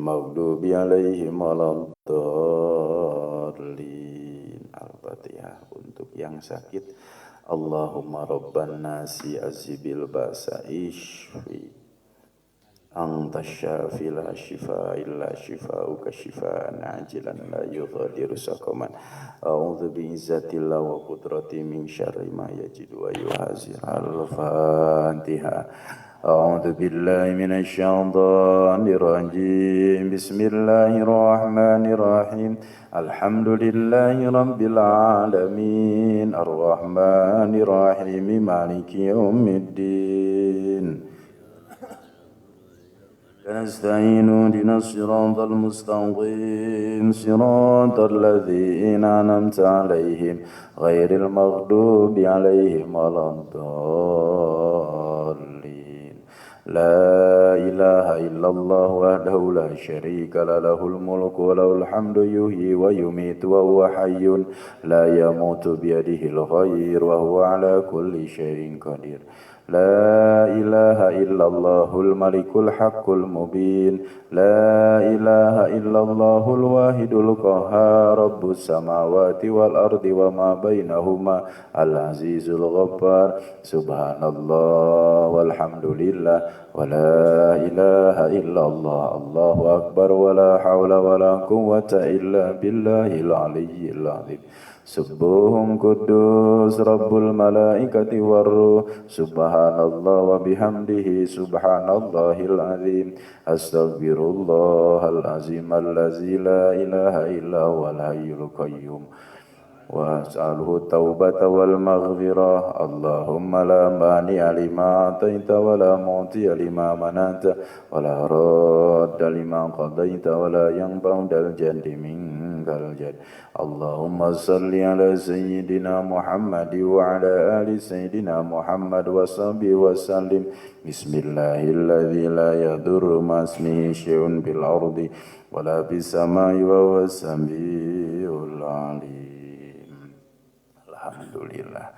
المغضوب عليهم ولا الضالين. Al-Fatihah. Untuk yang sakit, Allahumma rabban nasi azibil ba'sa ishfi anta syafi la shifa illa shifauka shifaan ajilan la yughadiru saqaman. A'udzu bi'izzatillah wa qudrati min syarri ma yajidu wa yuhazir. Al-Fatihah. A'udzu billahi minasy syaithanir rajim. Bismillahirrahmanirrahim. Alhamdulillahi rabbil alamin. Arrahmanir rahim. Maliki yaumiddin. نستعين اهدنا الصراط المستقيم صراط الذين أنعمت عليهم غير المغضوب عليهم ولا الضالين. لا إله إلا الله وحده لا شريك له الملك وله الحمد يحيي ويميت وهو حي لا يموت بيده الخير وهو على كل شيء قدير. لا إله إلا الله الملك الحق المبين. لا إله إلا الله الواحد القهار رب السماوات والأرض وما بينهما العزيز الغفار. سبحان الله والحمد لله ولا إله إلا الله الله أكبر ولا حول ولا قوة إلا بالله العلي العظيم. Subuhun kudus Rabbul malaikati warruh. Subhanallah wa bihamdihi subhanallahil azim. Astaghfirullahal azim allazi la ilaha illa huwal hayyul qayyum. Wa as'aluhu taubata wal maghfirah. Allahumma la mani'a lima ataita wa la mu'tiya lima manata wa la radda lima qadaita wa la yanfa'u dal jaddi minkal jadd. Allahumma salli ala sayyidina Muhammad wa ala ali sayyidina Muhammad wa sahbihi wa sallim. Bismillahilladzi la yadurru ma ismihi syai'un bil ardi wa la bis samai wa huwas samiul alim. Alhamdulillah.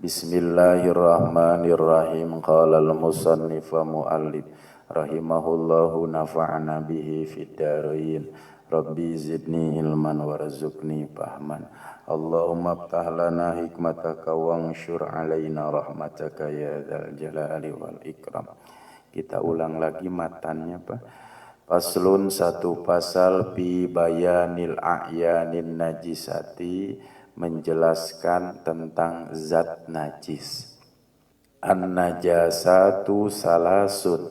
Bismillahirrahmanirrahim. Qala al-musannif wa mu'allif rahimahullahu nafa'ana bihi fid dharain. Rabbi zidni ilman warzuqni fahman. Allahumma aftah lana hikmataka wanshur alaina rahmataka ya dzal jalali wal ikram. Kita ulang lagi matannya, Pak. Faslun, satu pasal fi bayanil a'yanin najisati, menjelaskan tentang zat najis. An-najasatu salasun.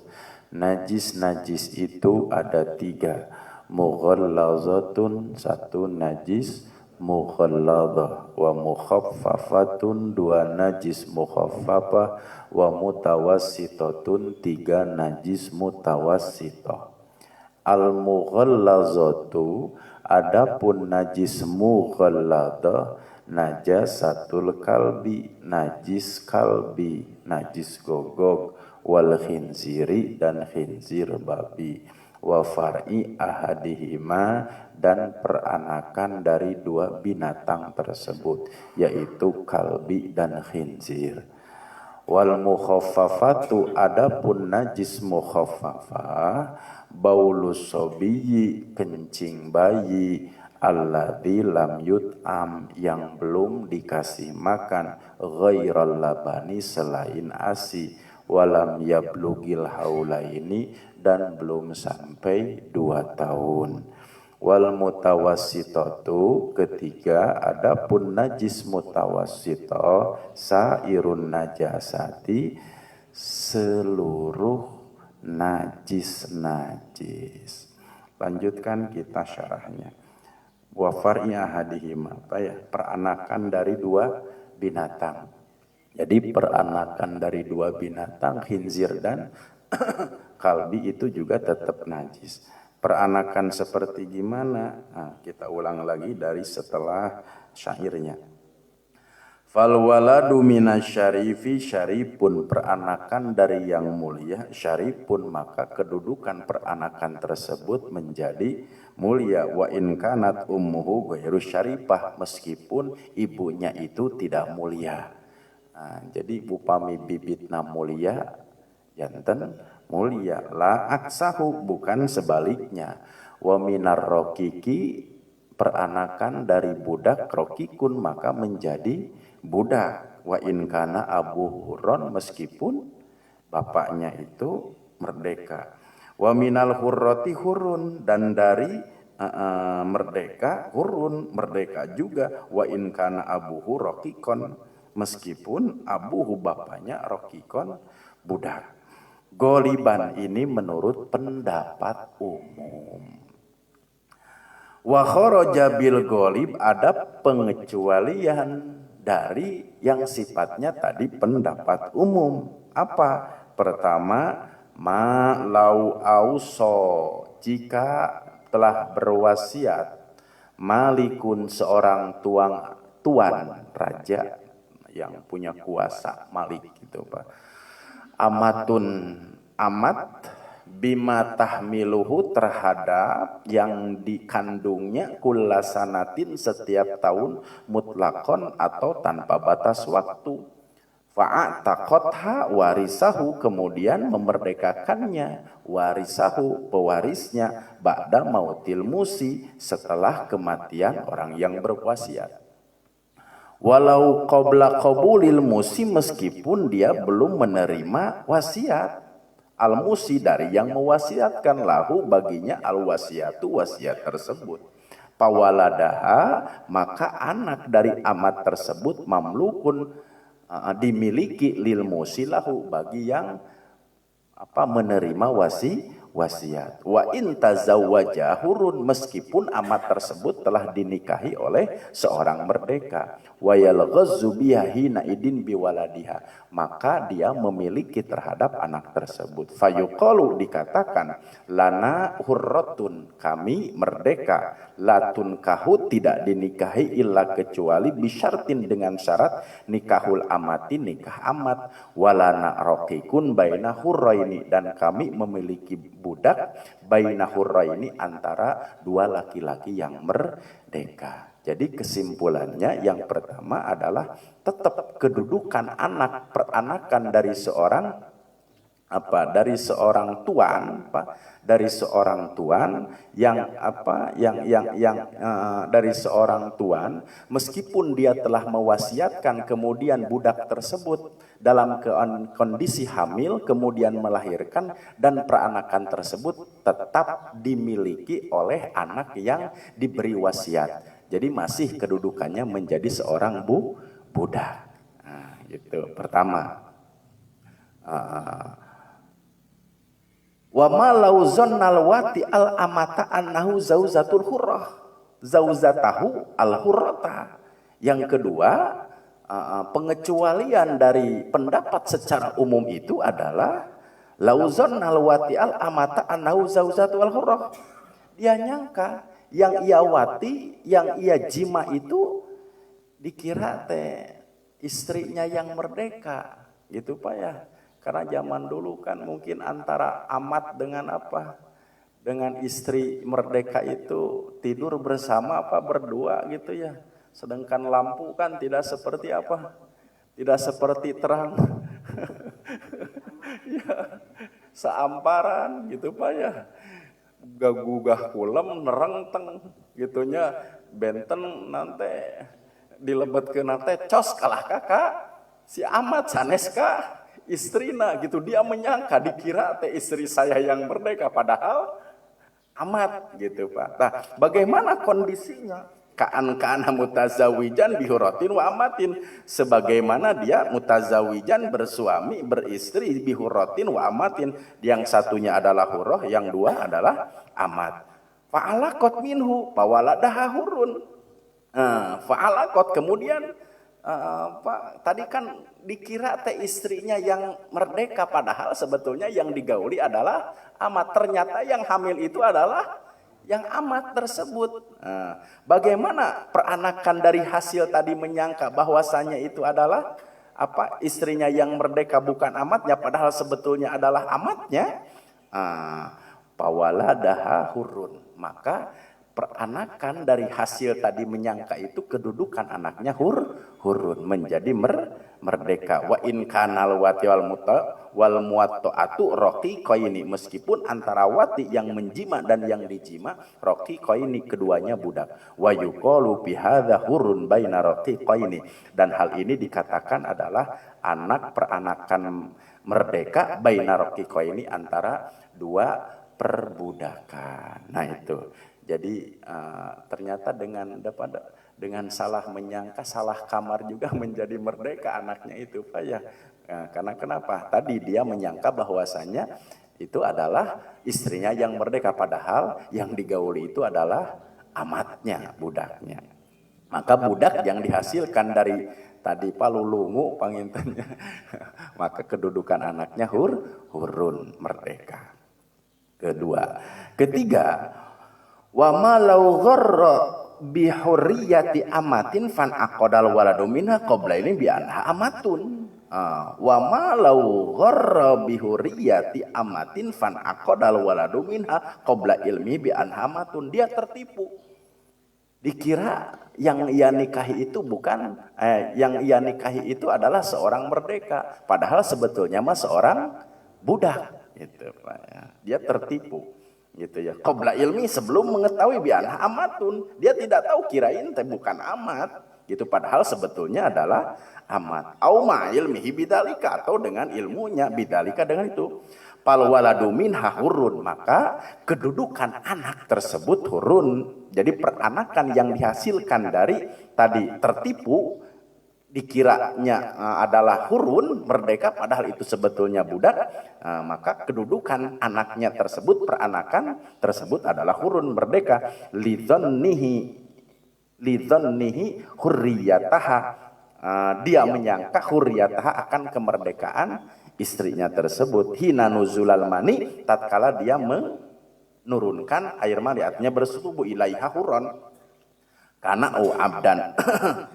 Najis-najis itu ada 3. Mughallazatun, 1 najis mughalladah, wa mukhaffafatun, 2 najis mukhaffafah, wa mutawassitatun, 3 najis mutawassitah. Al-mughallazatu, adapun najis mughalladah, najasatul kalbi, najis kalbi, najis gogok, wal khinziri, dan khinzir babi, wa far'i ahadihima, dan peranakan dari 2 binatang tersebut, yaitu kalbi dan khinzir. Wal mukhaffafatu, adapun najis mukhaffafah, baulus sobiyyi, kencing bayi, alladzi lam yut'am, yang belum dikasih makan, ghairal labani, selain ASI, walam yablugil haulaini, dan belum sampai 2 tahun. Wal mutawassitatu, ketiga, adapun najis mutawassitah, sairun najasati, seluruh najis-najis. Lanjutkan kita syarahnya. Wa far'i ahadihima, apa ya? Peranakan dari 2 binatang. Jadi peranakan dari 2 binatang, khinzir dan kalbi, itu juga tetap najis. Peranakan seperti gimana? Nah, kita ulang lagi dari setelah syairnya. Fal waladu minasyarifi, syarifun, peranakan dari yang mulia, syarifun, maka kedudukan peranakan tersebut menjadi mulia. Wa in kanat ummuhu ghairu syarifah, meskipun ibunya itu tidak mulia. Nah, jadi upami bibitna mulia janten, mulia. La aksahu, bukan sebaliknya. Wa minar rokiki, peranakan dari budak, rokikun maka menjadi budak. Wa in kana abu hurron, meskipun bapaknya itu merdeka. Wa minal hurrati hurun, dan dari merdeka hurun, merdeka juga. Wa in kana abuhu rokikon, meskipun abuhu bapaknya rokikon, budak. Goliban ini menurut pendapat umum. Wa kharaja bil golib, ada pengecualian dari yang sifatnya tadi pendapat umum. Apa? Pertama, ma lau auso, jika telah berwasiat, malikun seorang tuan raja yang punya kuasa, malik gitu Pak. Amatun, amat, bima tahmiluhu, terhadap yang dikandungnya, kullasanatin setiap tahun, mutlakon atau tanpa batas waktu. Fa'ataqatha warisahu, kemudian memerdekakannya, warisahu pewarisnya, ba'da mautil musi, setelah kematian orang yang berwasiat. Walau qabla qabulil musi, meskipun dia belum menerima wasiat. Al-musi, dari yang mewasiatkan, lahu baginya al-wasiatu, wasiat tersebut. Pawaladaha, maka anak dari amat tersebut, mamlukun, dimiliki, lil musi lahu, bagi yang menerima wasiat. Wa in tazawwaja hurun, meskipun amat tersebut telah dinikahi oleh seorang merdeka. Wa yalghazzu biha hina idin biwaladiha, maka dia memiliki terhadap anak tersebut. Fayuqalu, dikatakan, lana hurratun, kami merdeka, latun kahut, tidak dinikahi illa kecuali bisyartin, dengan syarat, nikahul amati, nikah amat, walana raqikun baina hurraini, dan kami memiliki budak baina hurraini, antara dua laki-laki yang merdeka. Jadi kesimpulannya yang pertama adalah tetap kedudukan anak, peranakan dari seorang dari seorang tuan, dari seorang tuan dari seorang tuan, meskipun dia telah mewasiatkan, kemudian budak tersebut dalam kondisi hamil, kemudian melahirkan, dan peranakan tersebut tetap dimiliki oleh anak yang diberi wasiat. Jadi masih kedudukannya menjadi seorang budak. Nah, gitu. Pertama. Wa ma law zannal wati al amata annahu zauzatul hurrah, zauzatahu al hurrata. Yang kedua, pengecualian dari pendapat secara umum itu adalah law zannal wati al amata annahu zauzatul hurrah. Dia nyangka yang ia wati, yang ia jima itu dikira istrinya yang merdeka, gitu Pak ya. Karena zaman dulu kan mungkin antara amat dengan dengan istri merdeka itu tidur bersama berdua gitu ya. Sedangkan lampu kan tidak seperti tidak seperti terang. Ya, seamparan gitu Pak ya. Gagugah kulem nerengteng gitunya, benten nanti dilebet ke nate cos kalah kakak si amat saneska istrina gitu. Dia menyangka dikira istri saya yang merdeka, padahal amat gitu Pak. Nah, bagaimana kondisinya? Kana mutazawijan bihuratin wa amatin, sebagaimana dia mutazawijan, bersuami beristri, bihuratin wa amatin, yang satunya adalah hurrah, yang dua adalah amat. Fa'alaqat minhu fawaladaha hurun. Fa'alaqat, kemudian Pak, tadi kan dikira istrinya yang merdeka, padahal sebetulnya yang digauli adalah amat. Ternyata yang hamil itu adalah yang amat tersebut. Bagaimana peranakan dari hasil tadi menyangka bahwasanya itu adalah istrinya yang merdeka, bukan amatnya, padahal sebetulnya adalah amatnya. Pawaladaha hurun, maka peranakan dari hasil tadi menyangka itu kedudukan anaknya hurun menjadi merdeka. Wa in kanal wati wal muwatta'atu raqiqaini, meskipun antara wati yang menjima dan yang dijima raqiqaini keduanya budak. Wa yuqalu bi hadza hurun baina raqiqaini, dan hal ini dikatakan adalah anak peranakan merdeka baina raqiqaini antara dua perbudakan. Nah itu. Jadi ternyata dengan salah menyangka, salah kamar juga menjadi merdeka anaknya itu, Pak ya. Karena kenapa? Tadi dia menyangka bahwasanya itu adalah istrinya yang merdeka, padahal yang digauli itu adalah amatnya, budaknya. Maka budak yang dihasilkan dari tadi palulungu pangintennya, maka kedudukan anaknya hurun merdeka. Ketiga, wa ma law gharra bi hurriyati amatin fan aqdal waladu minha qabla ini bi anha amatun. Wa ma law gharra bi hurriyati amatin fan aqdal waladu minha qabla ilmi bi anha amatun. Dia tertipu. Dikira yang ia nikahi itu bukan yang ia nikahi itu adalah seorang merdeka, padahal sebetulnya mah seorang budak gitu, Pak ya. Dia tertipu gitu ya. Qabla ilmi, sebelum mengetahui bi'anha amatun, dia tidak tahu, kirain teh bukan amat gitu, padahal sebetulnya adalah amat. Au ma ilmihi bidalika, atau dengan ilmunya bidalika dengan itu. Pal waladu minha hurun, maka kedudukan anak tersebut hurun. Jadi peranakan yang dihasilkan dari tadi tertipu, dikiranya adalah hurun merdeka, padahal itu sebetulnya budak, maka kedudukan anaknya tersebut, peranakan tersebut adalah hurun merdeka. Lidzannihi hurriyataha, dia menyangka hurriyataha akan kemerdekaan istrinya tersebut. Hina nuzulal mani, tatkala dia menurunkan air mani, artinya bersetubuh ilaiha huron, karena au abdan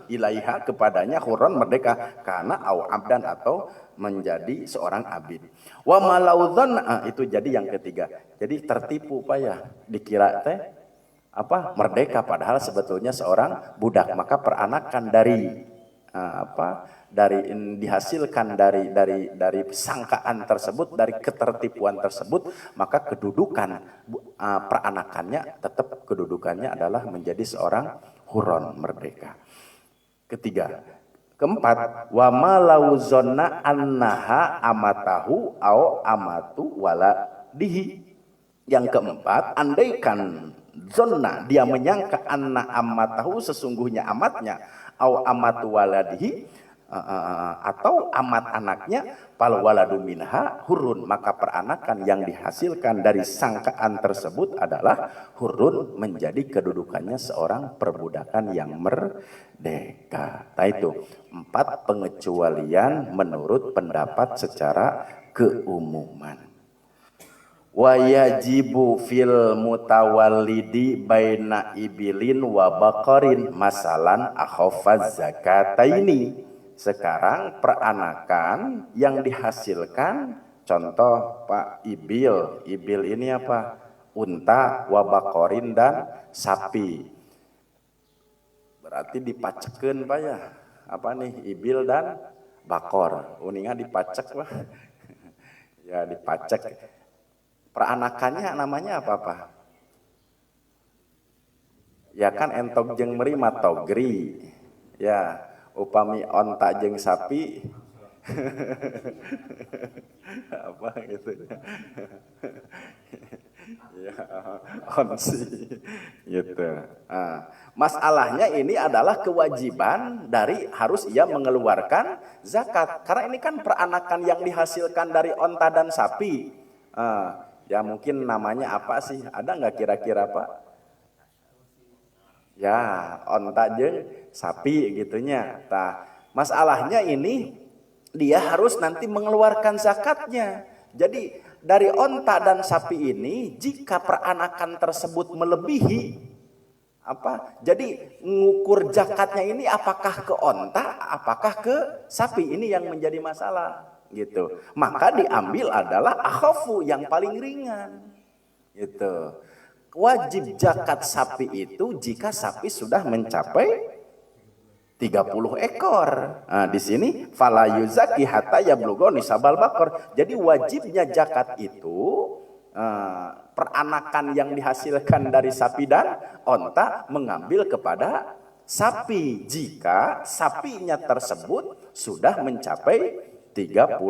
ilaiha, kepadanya huron merdeka, karena au abdan atau menjadi seorang abid. Wa malaudhan, itu jadi yang ketiga. Jadi tertipu, Pak ya, dikira teh merdeka, padahal sebetulnya seorang budak. Maka peranakan dihasilkan dari sangkaan tersebut, dari ketertipuan tersebut, maka kedudukan peranakannya tetap kedudukannya adalah menjadi seorang huron merdeka. Keempat, wa ma law zanna annaha amatahu au amatu waladihi. Yang keempat, andaikan zonna, dia menyangka anna amatahu, sesungguhnya amatnya, au amatu waladihi, atau amat anaknya, pal waladu minha hurun, maka peranakan yang dihasilkan dari sangkaan tersebut adalah hurun, menjadi kedudukannya seorang perbudakan yang merdeka. Nah itu 4 pengecualian menurut pendapat secara keumuman. Wa yajibu fil mutawallidi baina ibilin wa baqarin masalan akhafaz zakataini. Sekarang peranakan yang dihasilkan, contoh Pak, ibil ini apa? Unta, wa baqarin, dan sapi. Berarti dipacekeun, Pak ya. Apa nih? Ibil dan bakor. Uningan dipacek, Pak. Ya dipacek. Peranakannya namanya apa? Ya kan entok jeung meri matogri. Ya, upami onta jeung sapi apa gitu ya, onsi gitu. Masalahnya ini adalah kewajiban dari harus ia mengeluarkan zakat, karena ini kan peranakan yang dihasilkan dari onta dan sapi. Ya mungkin namanya apa sih, ada nggak kira-kira Pak? Ya, onta jeung sapi gitunya. Nah, masalahnya ini dia harus nanti mengeluarkan zakatnya. Jadi dari onta dan sapi ini, jika peranakan tersebut melebihi jadi ngukur zakatnya ini apakah ke onta, apakah ke sapi, ini yang menjadi masalah gitu. Maka diambil adalah akhafu, yang paling ringan gitu. wajib zakat sapi itu jika sapi sudah mencapai 30 ekor. Nah, di sini fala yuzaki hatta yablugha nisabal bakor. Jadi wajibnya zakat itu peranakan yang dihasilkan dari sapi dan onta mengambil kepada sapi jika sapinya tersebut sudah mencapai 30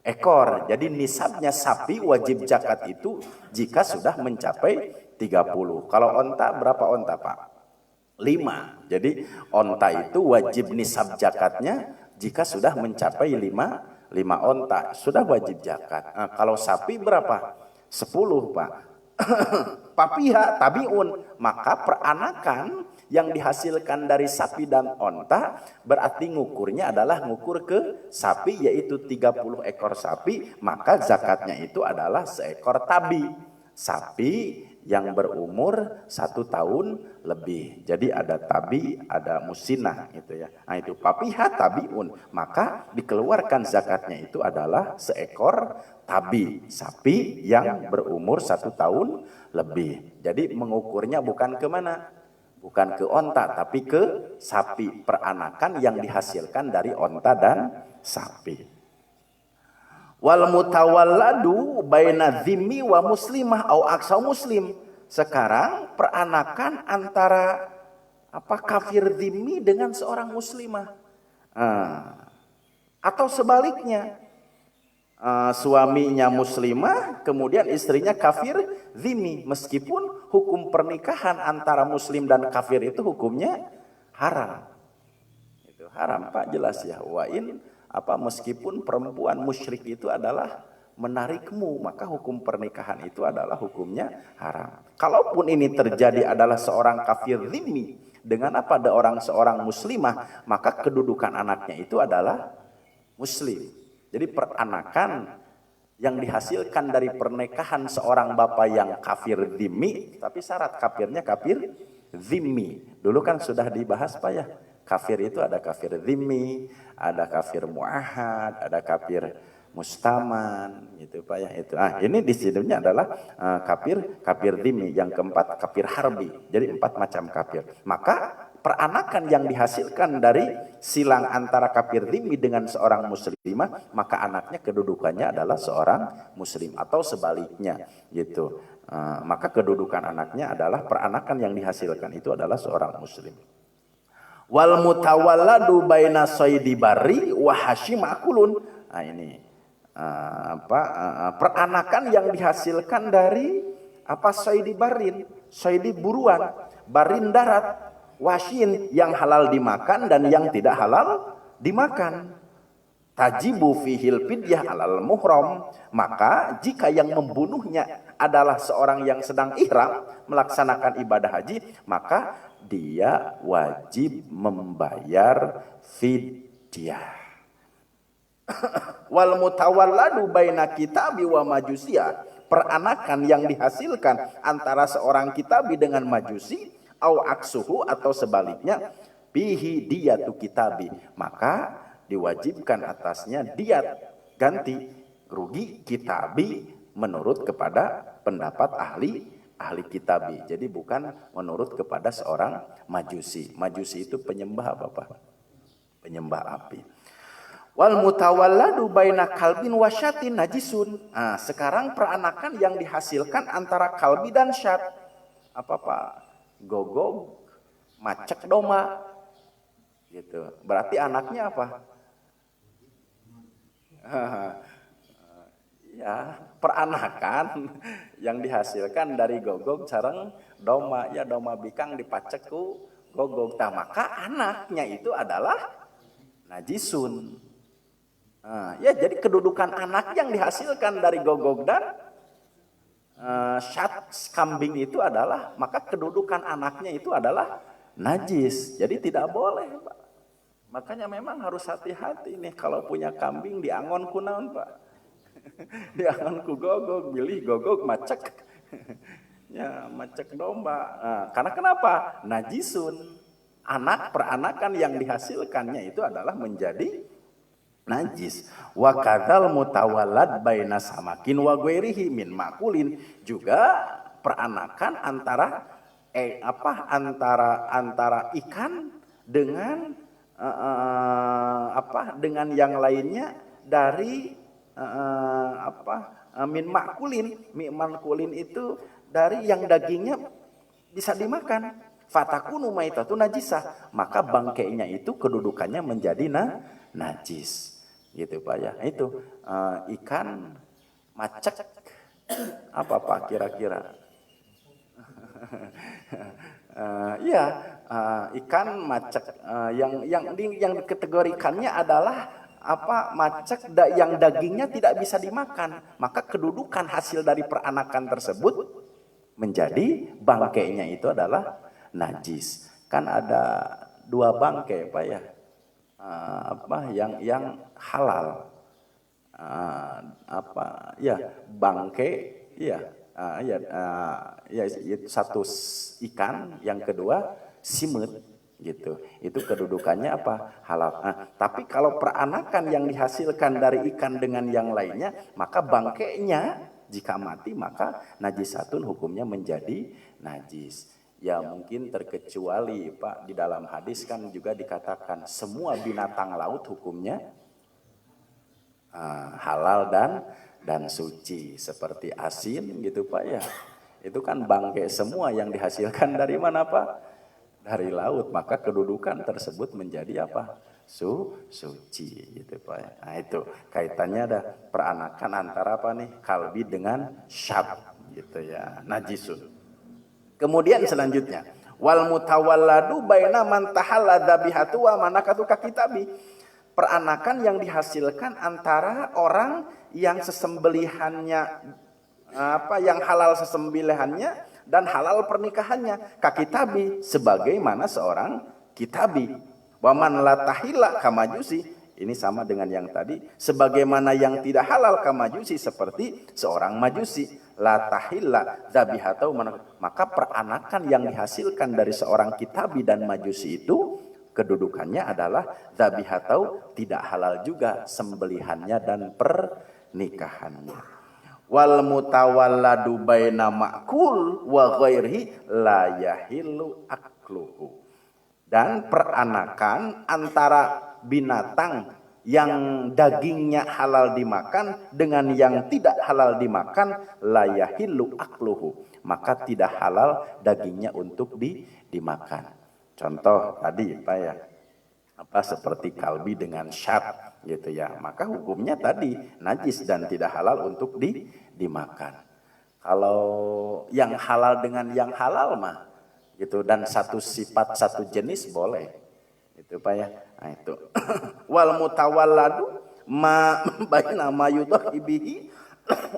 ekor. Jadi nisabnya sapi wajib zakat itu jika sudah mencapai 30. Kalau onta berapa onta, Pak? 5. Jadi onta itu wajib nisab zakatnya jika sudah mencapai 5 onta. Sudah wajib zakat. Nah, kalau sapi berapa? 10, Pak. Papiha tabiun, maka peranakan yang dihasilkan dari sapi dan onta berarti ngukurnya adalah ngukur ke sapi, yaitu 30 ekor sapi, maka zakatnya itu adalah seekor tabi, sapi yang berumur 1 tahun lebih. Jadi ada tabi, ada musinah gitu ya. Nah itu papiha tabiun, maka dikeluarkan zakatnya itu adalah seekor tabi, sapi yang berumur 1 tahun lebih. Jadi mengukurnya bukan ke mana? Bukan ke onta, tapi ke sapi, peranakan yang dihasilkan dari onta dan sapi. Wal mutawalladu baina dzimmi wa muslimah au aksa muslim. Sekarang peranakan antara kafir dzimmi dengan seorang muslimah. Atau sebaliknya. Suaminya muslimah, kemudian istrinya kafir dzimmi. Meskipun hukum pernikahan antara muslim dan kafir itu hukumnya haram. Itu haram, Pak, jelas ya. Meskipun perempuan musyrik itu adalah menarikmu, maka hukum pernikahan itu adalah hukumnya haram. Kalaupun ini terjadi adalah seorang kafir dzimmi dengan seorang muslimah, maka kedudukan anaknya itu adalah muslim. Jadi peranakan yang dihasilkan dari pernikahan seorang bapak yang kafir dzimmi, tapi syarat kafirnya kafir dzimmi. Dulu kan sudah dibahas, Pak ya. Kafir itu ada kafir dzimmi, ada kafir muahad, ada kafir mustaman, gitu Pak ya. Itu. Ini di sininya adalah kafir dzimmi. Yang keempat kafir harbi. Jadi 4 macam kafir. Maka peranakan yang dihasilkan dari silang antara kafir dzimmi dengan seorang muslimah, maka anaknya kedudukannya adalah seorang muslim atau sebaliknya, gitu. Maka kedudukan anaknya adalah peranakan yang dihasilkan itu adalah seorang muslim. Wal mutawalladu baina saydi bari wa hashim akulun. Nah ini peranakan yang dihasilkan dari saydi barin, saydi buruan, barin darat, washin yang halal dimakan dan yang tidak halal dimakan. Tajibu fihil fidyah alal muhram, maka jika yang membunuhnya adalah seorang yang sedang ihram melaksanakan ibadah haji, maka dia wajib membayar fidyah. Wal mutawalladu baina kitabi wa majusiyah, peranakan yang dihasilkan antara seorang kitabi dengan majusi, au aksuhu atau sebaliknya, bihi diyatu kitabi, maka diwajibkan atasnya diat, ganti rugi kitabi menurut kepada pendapat ahli kitabi. Jadi bukan menurut kepada seorang majusi. Majusi itu penyembah apa, Pak? Penyembah api. Wal mutawalladu baina kalbin wasyatin najisun. Sekarang peranakan yang dihasilkan antara kalbi dan syat. Apa, Pak? Gogog, macek doma. Gitu. Berarti anaknya apa? Ya, peranakan yang dihasilkan dari gogog sareng doma, ya doma bikang dipacek ku gogog. Maka anaknya itu adalah najisun. Ya, jadi kedudukan anak yang dihasilkan dari gogog dan syat kambing itu adalah, maka kedudukan anaknya itu adalah najis. Jadi tidak boleh, Pak. Makanya memang harus hati-hati nih kalau punya kambing diangon ku naon, Pak. Diangon ku gogog, bilih gogog macek. Ya, macek domba. Karena kenapa? Najisun. Peranakan yang dihasilkannya itu adalah menjadi najis. Wa kadzal mutawallad baina samakin wa ghairihi min makulin, juga peranakan antara ikan dengan dengan yang lainnya dari min makulin itu dari yang dagingnya bisa dimakan. Fatakunu maitatu najisah, maka bangkainya itu kedudukannya menjadi najis. Gitu Pak ya. Itu ikan macek apa Pak kira-kira? Ikan macek yang dikategorikannya adalah macek yang dagingnya tidak bisa dimakan, maka kedudukan hasil dari peranakan tersebut menjadi bangkainya itu adalah najis. Kan ada 2 bangkai Pak ya, yang halal, bangkai satu ikan, yang kedua simut gitu. Itu kedudukannya halal. Tapi kalau peranakan yang dihasilkan dari ikan dengan yang lainnya, maka bangkainya jika mati maka najisatun hukumnya menjadi najis. Ya mungkin terkecuali Pak, di dalam hadis kan juga dikatakan semua binatang laut hukumnya halal dan suci, seperti asin gitu Pak ya. Itu kan bangkai semua yang dihasilkan dari mana Pak? Dari laut, maka kedudukan tersebut menjadi suci gitu Pak ya. Nah itu kaitannya ada peranakan antara kalbi dengan syab gitu ya, najisun. Kemudian selanjutnya, wal mutawalladu baina man tahalla dzabihatu wa manakatu kakitabi. Peranakan yang dihasilkan antara orang yang sesembelihannya yang halal sesembelihannya dan halal pernikahannya, kakitabi sebagaimana seorang kitabi. Wa man la tahilla kamajusi, ini sama dengan yang tadi, sebagaimana yang tidak halal kamajusi seperti seorang majusi. La tahilla dzabihatu, maka peranakan yang dihasilkan dari seorang kitabi dan majusi itu kedudukannya adalah dzabihatu, tidak halal juga sembelihannya dan pernikahannya. Wal mutawalladu baina ma'kul wa ghairihi la yahillu akluhu. Dan peranakan antara binatang yang dagingnya halal dimakan dengan yang tidak halal dimakan, la yahillu akluhu, maka tidak halal dagingnya untuk dimakan. Contoh tadi Pak ya, seperti kalbi dengan syab gitu ya, maka hukumnya tadi najis dan tidak halal untuk dimakan. Kalau yang halal dengan yang halal mah gitu, dan satu sifat satu jenis boleh. Itu Pak ya. Nah itu. Wal mutawalladu ma baina ma yudahi bihi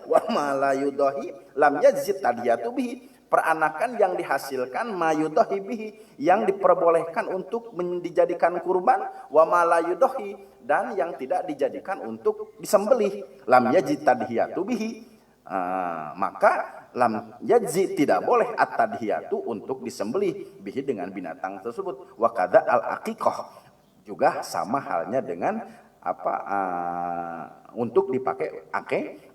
wa ma la yudahi lam yazid tadiyatu bihi. Peranakan yang dihasilkan ma yudahi bihi, yang diperbolehkan untuk dijadikan kurban, wa ma la yudahi, dan yang tidak dijadikan untuk disembelih, lam yazid tadiyatu bihi. Maka lam yajzi, tidak boleh at-tadhiyatu untuk disembelih bihi dengan binatang tersebut. Wa kadza al-aqiqah, juga sama halnya dengan untuk dipakai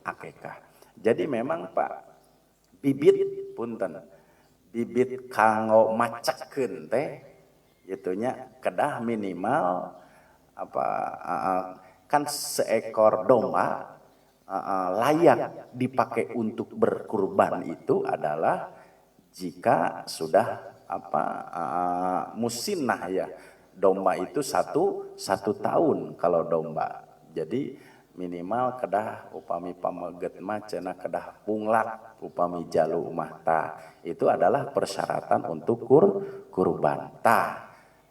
akikah. Jadi memang Pak, bibit punten, bibit kanggo macekeun teh itunya kedah minimal kan seekor domba layak dipakai untuk berkurban itu adalah jika sudah musinnah ya. Domba itu satu tahun kalau domba. Jadi minimal kedah upami pameget mah cenah kedah punglak upami jalu mah itu adalah persyaratan untuk kurban.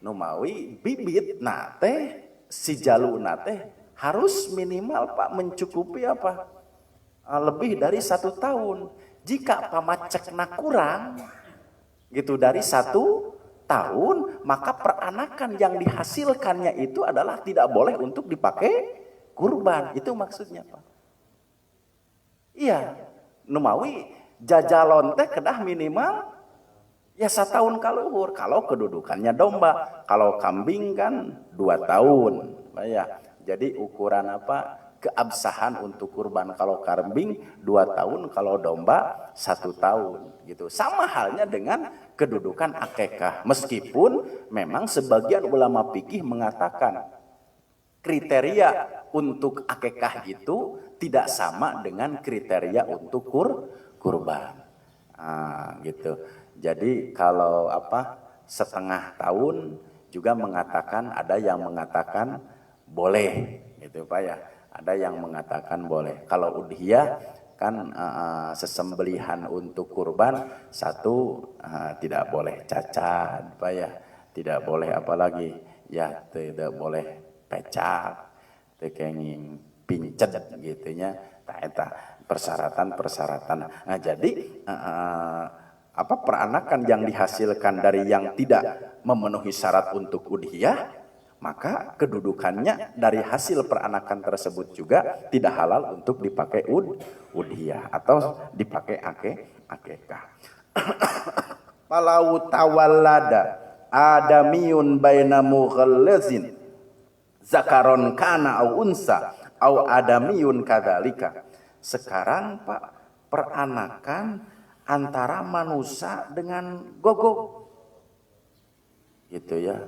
Nu mawi bibit teh si jalu teh harus minimal Pak mencukupi lebih dari 1 tahun. Jika pamacekna kurang gitu dari 1 tahun, maka peranakan yang dihasilkannya itu adalah tidak boleh untuk dipakai kurban. Itu maksudnya Pak. Iya, numawi jajalon teh kedah minimal ya 1 tahun kaluhur. Kalau kedudukannya domba, kalau kambing kan 2 tahun. Ya. Jadi ukuran keabsahan untuk kurban. Kalau kambing 2 tahun, kalau domba 1 tahun gitu. Sama halnya dengan kedudukan akekah. Meskipun memang sebagian ulama fikih mengatakan kriteria untuk akekah itu tidak sama dengan kriteria untuk kurban. Gitu. Jadi kalau setengah tahun juga mengatakan, ada yang mengatakan boleh gitu Pak ya. Ada yang mengatakan boleh. Kalau udhiyah kan sesembelihan untuk kurban satu tidak boleh cacat Pak ya. Tidak boleh apalagi ya, tidak boleh pecah, tekenging pincet gitunya. Persyaratan. Nah, jadi peranakan yang dihasilkan dari yang tidak memenuhi syarat untuk udhiyah, maka kedudukannya dari hasil peranakan tersebut juga tidak halal untuk dipakai udhiyah atau dipakai akekah. Palau tawallada adamiyun baina mughallazin zakaron kana au unsa au adamiyun kadzalika. Sekarang Pak, peranakan antara manusia dengan gogok. Gitu ya.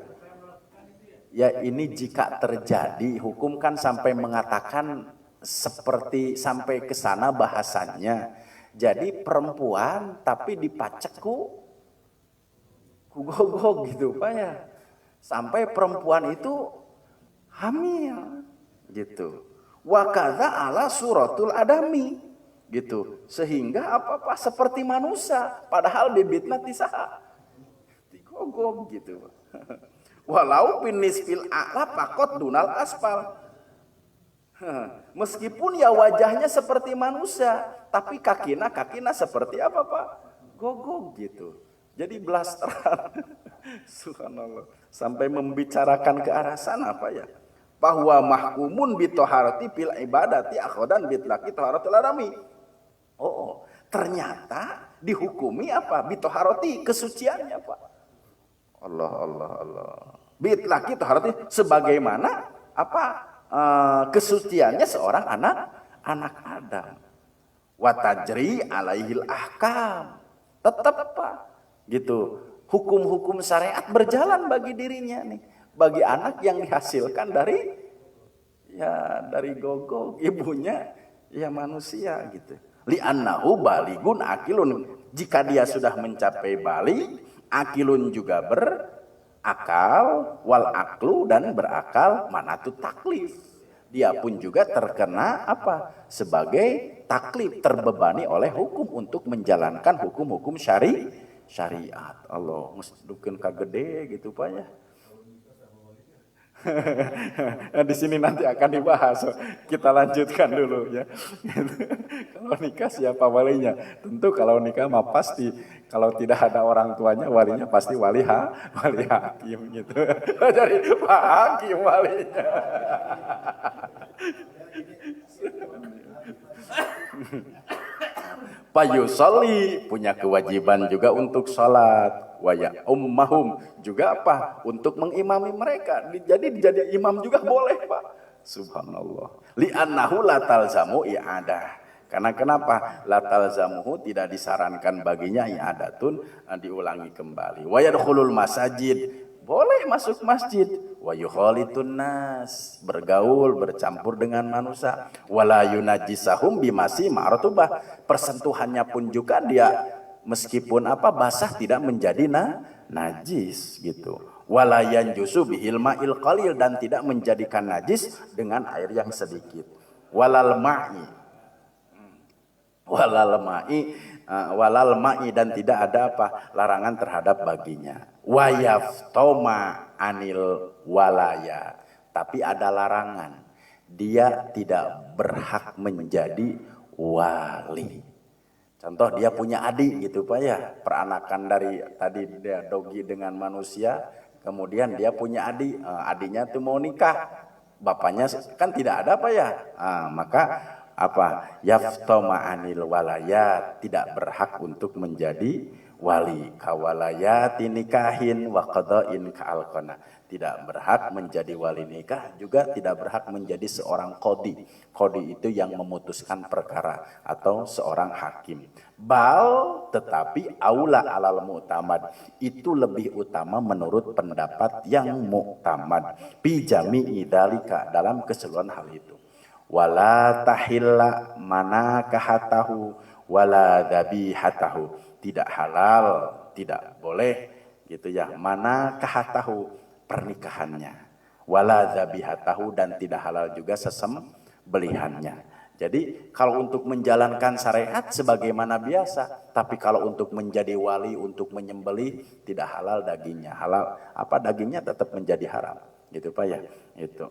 Ya ini jika terjadi, hukum kan sampai mengatakan seperti sampai ke sana bahasannya. Jadi perempuan tapi dipacek ku gogok gitu Pak ya. Sampai perempuan itu hamil gitu. Wa kadza ala suratul adami gitu. Sehingga apa-apa seperti manusia, padahal bibitna tisaha digogok gitu. Walau binisfil a'la faqat dunal aspal. Meskipun ya wajahnya seperti manusia, tapi kakina seperti apa Pak? Gogok gitu. Jadi blasteran. Subhanallah. Sampai membicarakan ke arah sana Pak ya. Bahwa mahkumun bitoharati fil ibadati akhodan bitlaki toharatul adami. Oh, ternyata dihukumi apa? Bitoharati, kesuciannya Pak. Allah. Bitlaki toharati, sebagaimana kesuciannya seorang anak Adam. Watajri alaihil ahkam. Tetap Pak. Gitu. Hukum-hukum syariat berjalan bagi dirinya nih. Bagi anak yang dihasilkan dari gogok ibunya ya manusia gitu. Li'annahu baligun akilun. Jika dia sudah mencapai balik, akilun juga berakal, wal aklu dan berakal manatut taklif. Dia pun juga terkena sebagai taklif, terbebani oleh hukum untuk menjalankan hukum-hukum syariat. Allah mesti kagede gitu Pak ya. Di sini nanti akan dibahas. Kita lanjutkan dulu ya. Kalau nikah siapa walinya? Tentu kalau nikah mah pasti kalau tidak ada orang tuanya walinya pasti wali hakim gitu. Jadi Pak Hakim walinya. Pak Yusolli punya kewajiban juga untuk sholat. Waya ummahum juga untuk mengimami mereka. Jadi imam juga boleh Pak. Subhanallah. Li'annahu la talzamu i'adah. Karena kenapa? La talzamuhu tidak disarankan baginya i'adatun, diulangi kembali. Wa yadkhulul masajid, boleh masuk masjid. Wa yukhalitun nas, bergaul, bercampur dengan manusia. Wala yunajjisahum bimasi ma'rutubah. Persentuhannya pun juga dia meskipun basah tidak menjadi najis gitu. Walayan jusu bihil ma'il qalil, dan tidak menjadikan najis dengan air yang sedikit. Walal ma'i dan tidak ada larangan terhadap baginya. Wayaftoma anil walaya, tapi ada larangan, dia tidak berhak menjadi wali. Contoh dia punya adik gitu Pak ya, peranakan dari tadi dia dogi dengan manusia, kemudian dia punya adik, adiknya tuh mau nikah, bapaknya kan tidak ada Pak ya, maka yaftoma anil walaya, tidak berhak untuk menjadi wali kawalayati nikahin wa qada'in ka'alqana. Tidak berhak menjadi wali nikah, juga tidak berhak menjadi seorang qadi. Qadi itu yang memutuskan perkara atau seorang hakim. Bal tetapi aula alal mu'tamad, itu lebih utama menurut pendapat yang mu'tamad. Bi jami'i dzalika, dalam keseluruhan hal itu. Wala tahilla manakahatahu wala dzabihatahu. Tidak halal, tidak boleh gitu ya, manakahatahu pernikahannya, wala dzabihatahu, dan tidak halal juga sesembelihannya. Jadi kalau untuk menjalankan syariat sebagaimana biasa, tapi kalau untuk menjadi wali, untuk menyembelih, tidak halal dagingnya. Halal apa dagingnya tetap menjadi haram. Gitu Pak ya. Itu.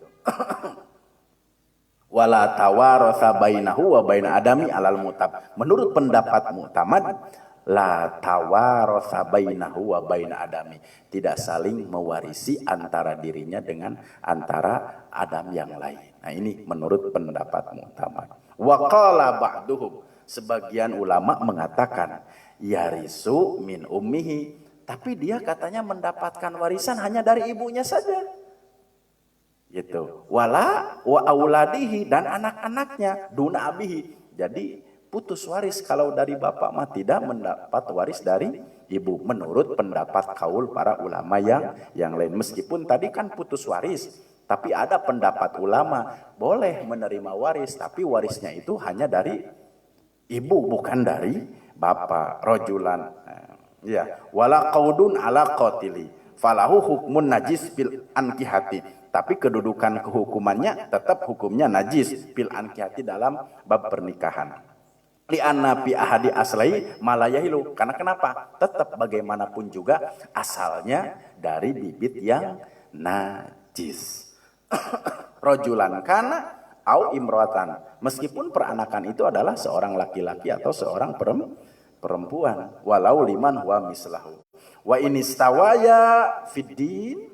Wala tawaratha bainahu wa baina adami alal mutab. Menurut pendapat mu'tamad, la tawaratha bainahu wa baina adami, tidak saling mewarisi antara dirinya dengan antara adam yang lain. Nah, ini menurut pendapat mu'tamad. Wa qala ba'duhum, sebagian ulama mengatakan yarisu min ummihi, tapi dia katanya mendapatkan warisan hanya dari ibunya saja. Gitu. Wala wa auladihi, dan anak-anaknya, duna abihi. Jadi putus waris kalau dari bapak mah, tidak mendapat waris dari ibu, menurut pendapat kaul para ulama yang lain. Meskipun tadi kan putus waris, tapi ada pendapat ulama boleh menerima waris, tapi warisnya itu hanya dari ibu, bukan dari bapak. Rojulan ya, wala qaudun ala qatili falahu hukmun najis bil ankihati, tapi kedudukan kehukumannya tetap hukumnya najis bil ankihati, dalam bab pernikahan. Li'anna fi ahadi aslai malayahilu, karena kenapa? Tetap bagaimanapun juga asalnya dari bibit yang najis. Rojulan kana au imroatan, meskipun peranakan itu adalah seorang laki-laki atau seorang perempuan, walau liman huwa mislahu. Wa inistawaya fiddin,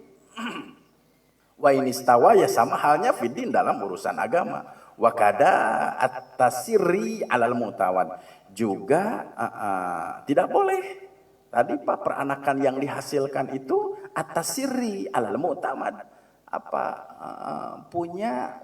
wa inistawaya, sama halnya fiddin dalam urusan agama. Wa kada at-tasirri alal mutawan, juga tidak boleh tadi Pak peranakan yang dihasilkan itu at-tasirri alal mu'tamad, punya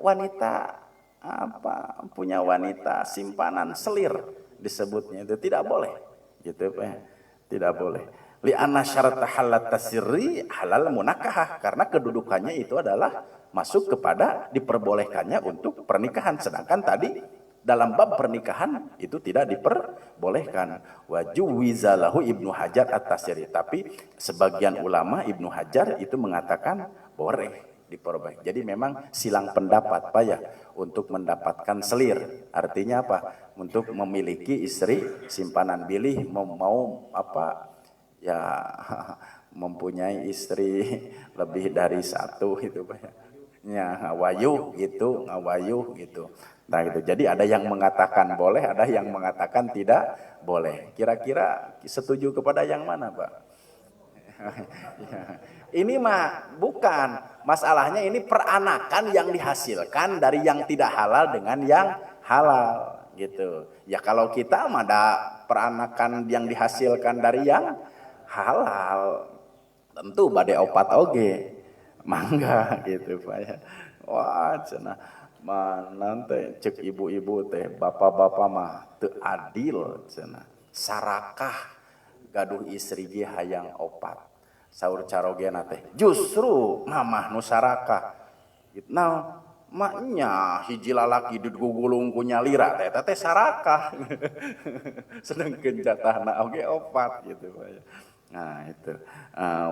wanita simpanan selir disebutnya, itu tidak boleh gitu Pak, tidak boleh. Li'anna syarat halat tasirri halal munakahah, karena kedudukannya itu adalah masuk kepada diperbolehkannya untuk pernikahan, sedangkan tadi dalam bab pernikahan itu tidak diperbolehkan. Wajuwizalahu Ibnu Hajar at-Tasiri, tapi sebagian ulama Ibnu Hajar itu mengatakan boleh diperbolehkan. Jadi memang silang pendapat Pak ya untuk mendapatkan selir. Artinya apa? Untuk memiliki istri simpanan bilih, mau ya mempunyai istri lebih dari satu itu Pak ya, ngawayuh gitu. Nah itu, jadi ada yang mengatakan boleh, ada yang mengatakan tidak boleh. Kira-kira setuju kepada yang mana Pak? Ini mah bukan masalahnya, ini peranakan yang dihasilkan dari yang tidak halal dengan yang halal gitu. Ya kalau kita mah ada peranakan yang dihasilkan dari yang halal, tentu badai opat oge mangga gitu Pak ya. Wah cenah mana teh cek ibu-ibu teh bapak-bapak mah teu adil cenah, sarakah gaduh istri ge hayang opat. Saur carogena teh justru mamah nu sarakah nah maknya hiji lalaki digugulung ku nyalira teh sarakah sedengkeun jatahna oge opat gitu Pak ya. Nah itu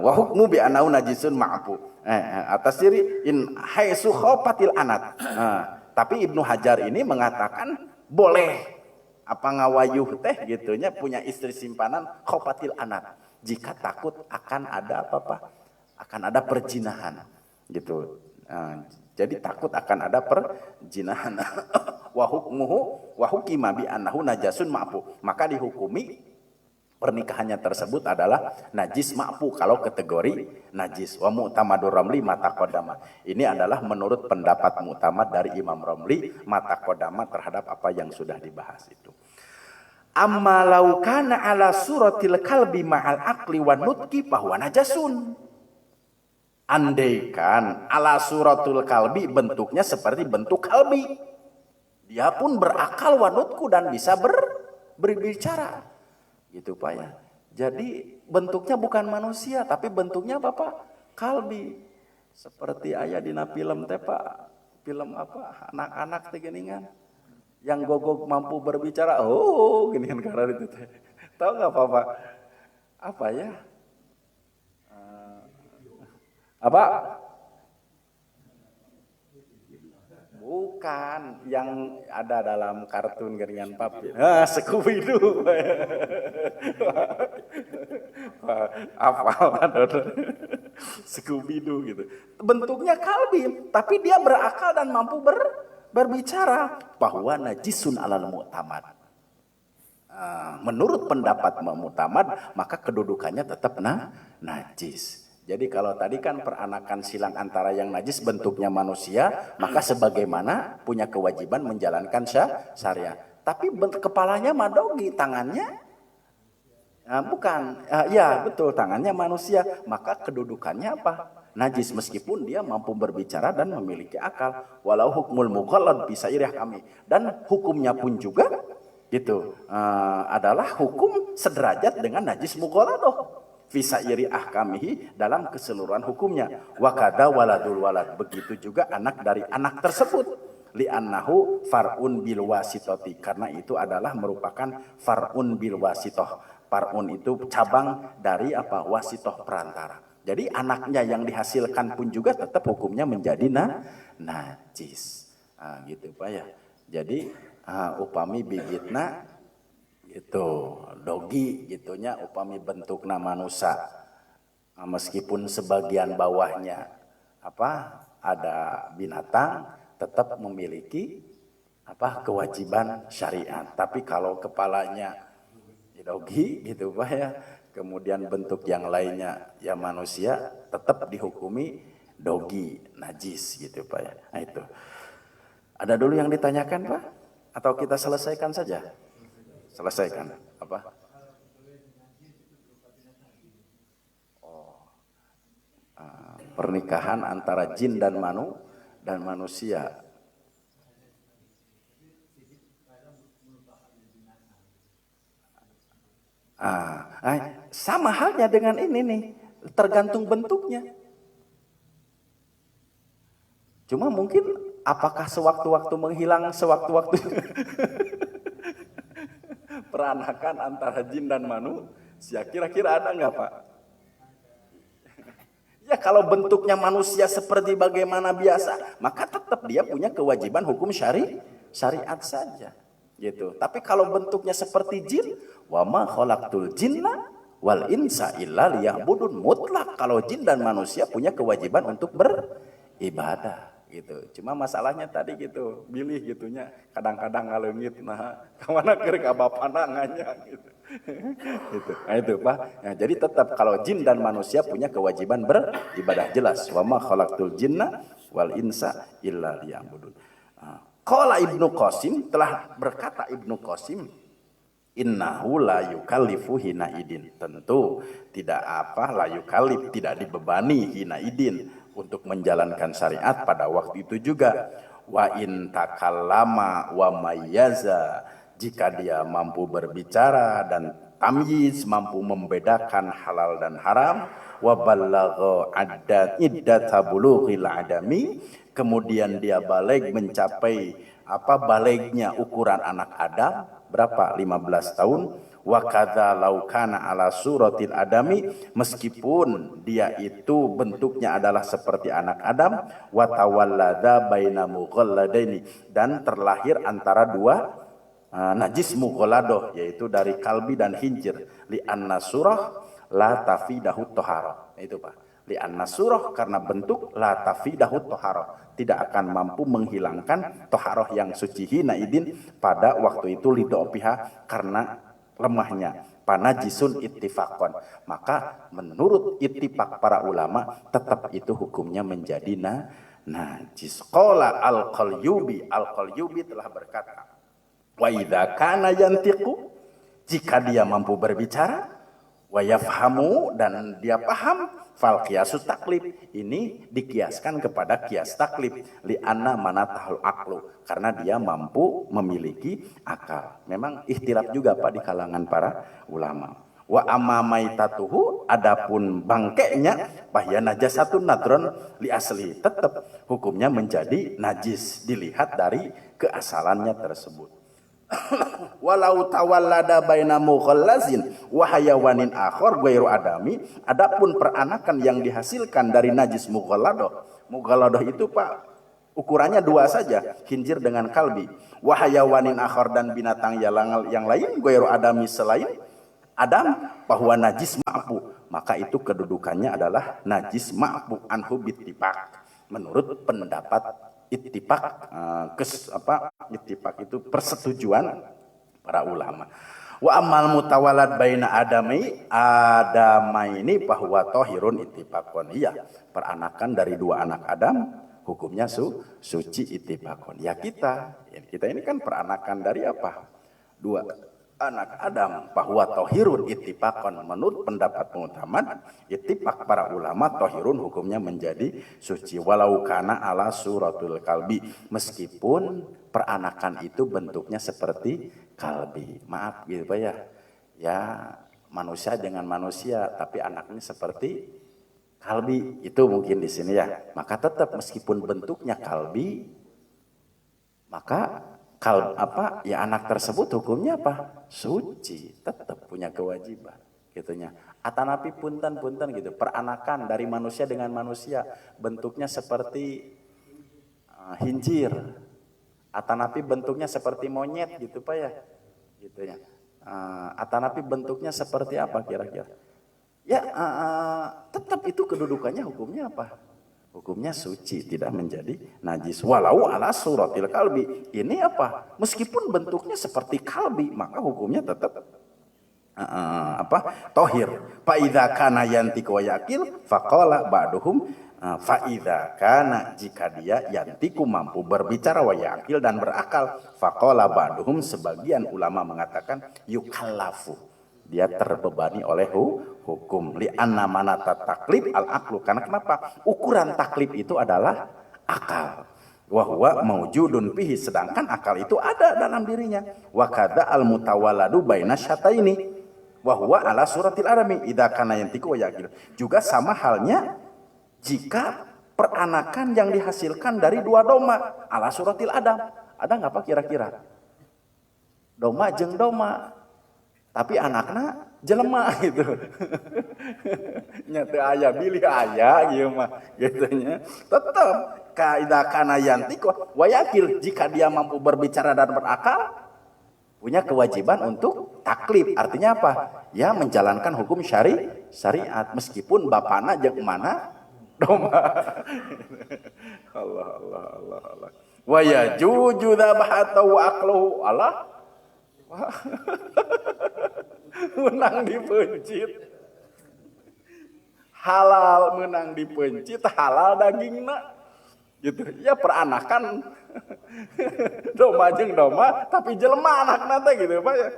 wa hukmu bi anau najisun ma'fu atas diri in haitsu khafatil anat. Tapi Ibnu Hajar ini mengatakan boleh ngawayuh teh gitunya punya istri simpanan khafatil anat, jika takut akan ada akan ada perzinahan gitu. Jadi takut akan ada perzinahan. Wa hukmuhu wa hukima bi annahu najasun ma'fu, maka dihukumi pernikahannya tersebut adalah najis ma'fu kalau kategori najis. Wa mu'tamadur Ramli mata qadama, ini adalah menurut pendapat mu'tamad dari Imam Ramli mata qadama terhadap apa yang sudah dibahas itu. Amma law kana ala suratil kalbi ma'al aqli wan nutqi bahwa najasun. Andaikan ala suratul kalbi bentuknya seperti bentuk kalbi, dia pun berakal wanutku dan bisa berbicara, gitu Pak ya. Jadi bentuknya bukan manusia tapi bentuknya apa Pak? Kalbi. Seperti aya dina film teh Pak, film apa? Anak-anak teh geuningan yang gogok mampu berbicara. Oh, geuningan karena itu teh. Tahu enggak Pak? Apa ya? Apa? Bukan yang ada dalam kartun geringan papi. Scooby-Doo. Apa? Scooby-Doo gitu. Bentuknya kalbi, tapi dia berakal dan mampu berbicara. Bahwa najisun alal mu'tamad. Menurut pendapat mu'tamad, maka kedudukannya tetap najis. Jadi kalau tadi kan peranakan silang antara yang najis bentuknya manusia, maka sebagaimana punya kewajiban menjalankan syariat. Tapi kepalanya madogi, tangannya bukan. Ya betul, tangannya manusia, maka kedudukannya apa? Najis meskipun dia mampu berbicara dan memiliki akal. Walau hukmul mughallad bisa irah kami. Dan hukumnya pun juga gitu adalah hukum sederajat dengan najis mughalladah. Fisa iri ahkamihi dalam keseluruhan hukumnya. Wakada waladul walad, begitu juga anak dari anak tersebut. Li'annahu far'un bil wasitoti, karena itu adalah merupakan far'un bil wasitoh. Far'un itu cabang dari apa? Wasitoh, perantara. Jadi anaknya yang dihasilkan pun juga tetap hukumnya menjadi najis. Gitu Pak ya. Jadi upami bibitna itu dogi gitunya, upami bentuk nama nusa, meskipun sebagian bawahnya apa ada binatang, tetap memiliki apa kewajiban syariat. Tapi kalau kepalanya dogi gitu Pak ya, kemudian bentuk yang lainnya ya manusia, tetap dihukumi dogi, najis gitu Pak ya. Nah itu ada dulu yang ditanyakan Pak, atau kita selesaikan saja? Selesaikan apa? Pernikahan antara jin dan manusia. Sama halnya dengan ini nih, tergantung bentuknya. Cuma mungkin apakah sewaktu-waktu menghilang, sewaktu-waktu peranakan antara jin dan manusia, kira-kira ada nggak Pak? Ya kalau bentuknya manusia seperti bagaimana biasa, maka tetap dia punya kewajiban hukum syariat saja, gitu. Tapi kalau bentuknya seperti jin, wa ma khalaqtul jinna wal insa illa liya'budun, mutlak. Kalau jin dan manusia punya kewajiban untuk beribadah. Gitu. Cuma masalahnya tadi gitu, bilih gitunya, kadang-kadang ngaleungit, nah kemana keur ka bapandangannya gitu. Gitu. Nah itu Pak. Nah, jadi tetap kalau jin dan manusia punya kewajiban beribadah, jelas. Wa ma khalaqtul jinna wal insa illa liya'budun. Qala Ibnu Qasim, telah berkata Ibnu Qasim, innahu la yukallifu hina idin. Tentu tidak la yukallif, tidak dibebani hina idin untuk menjalankan syariat pada waktu itu juga. Wa in takallama wa mayyaza, jika dia mampu berbicara dan tamyiz, mampu membedakan halal dan haram. Wa ballagha iddata bulughil adami, kemudian dia baligh mencapai balignya ukuran anak Adam, berapa? 15 tahun. Wa kadza law kana ala suratil adami, meskipun dia itu bentuknya adalah seperti anak Adam. Wa tawallada baina mughalladaini, dan terlahir antara dua najis mughalladah, yaitu dari kalbi dan hinjir. Li anna surah la tafidahu taharah. Itu Pak. Li anna surah, karena bentuk, la tafidahu taharah, tidak akan mampu menghilangkan taharah yang suci hina idin pada waktu itu, lidopiha, karena lemahnya. Panajisun ittifaqan, maka menurut ittifaq para ulama tetap itu hukumnya menjadi najis. Qala al-Qalyubi, al-Qalyubi telah berkata, wa idza kana yantiqu, jika dia mampu berbicara, wa yafhamu dan dia paham, fal qiyasu taklif, ini dikiaskan kepada kias taklif, li anna manatahul aqlu, karena dia mampu memiliki akal. Memang ikhtilaf juga Pak di kalangan para ulama. Wa amma maitatuhu, adapun bangkainya, bahya najasatun nadron li asli, tetap hukumnya menjadi najis dilihat dari keasalannya tersebut. Walau tawallada baina mughallazin wa hayawanin akhar ghairu adami, adapun peranakan yang dihasilkan dari najis mughalladah. Mughalladah itu Pak ukurannya dua saja, khinzir dengan kalbi. Wa hayawanin akhar, dan binatang yang lain, ghairu adami selain Adam, bahwa najis ma'fu, maka itu kedudukannya adalah najis ma'fu anhu bittifaq, menurut pendapat ittifaq, ittifaq itu persetujuan para ulama. Wa amal mutawalad baina adamaini bahwa tohirun ittifaqon, iya, peranakan dari dua anak Adam hukumnya suci ittifaqon. Ya kita ini kan peranakan dari apa? Dua anak Adam, bahwa tohirun ittifaqan, menurut pendapat mutamat ittifaq para ulama, tohirun hukumnya menjadi suci, walau kana ala suratul kalbi, meskipun peranakan itu bentuknya seperti kalbi. Maaf gitu Pak ya, manusia dengan manusia tapi anaknya seperti kalbi, itu mungkin di sini ya, maka tetap meskipun bentuknya kalbi, maka anak tersebut hukumnya apa? Suci, tetap punya kewajiban gitunya. Atanapi punten gitu, peranakan dari manusia dengan manusia bentuknya seperti hinjir, atanapi bentuknya seperti monyet gitu Pak ya, gitu ya. Atanapi bentuknya seperti apa kira-kira? Ya, tetap itu kedudukannya hukumnya apa? Hukumnya suci, tidak menjadi najis. Walau ala suratil kalbi, ini apa? Meskipun bentuknya seperti kalbi, maka hukumnya tetap tohir. Fa idza kana yantiqu wa yaqil faqala ba'duhum, fa idza kana, jika dia yantiqu mampu berbicara, wa yaqil dan berakal, faqala ba'duhum, sebagian ulama mengatakan yukallafu, dia terbebani oleh hukum, li anna manata taklif al aqlu, karena kenapa? Ukuran taklif itu adalah akal. Wa huwa maujudun fihi, sedangkan akal itu ada dalam dirinya. Wa kadza al mutawalladu baina syataini wa huwa ala suratil adami idza kana yantiqu wa yaqil. Juga sama halnya jika peranakan yang dihasilkan dari dua doma ala suratil adam. Ada nggak Pak kira-kira? Doma jeung doma, tapi anaknya jelema gitu. Nyata aya bilih aya gitu mah gitunya. Tetap kaidah kana yantiqu wa yaqil, jika dia mampu berbicara dan berakal, punya kewajiban untuk taklif. Artinya apa? Ya menjalankan hukum syariat meskipun bapana jeung emana domba. Allah. Wa yajuju dzabhata wa aqluhu, Allah. Menang dipencit, halal menang dipencit, halal dagingna gitu ya. Peranakan domba jeung domba tapi jelema anakna teh gitu Pak ya.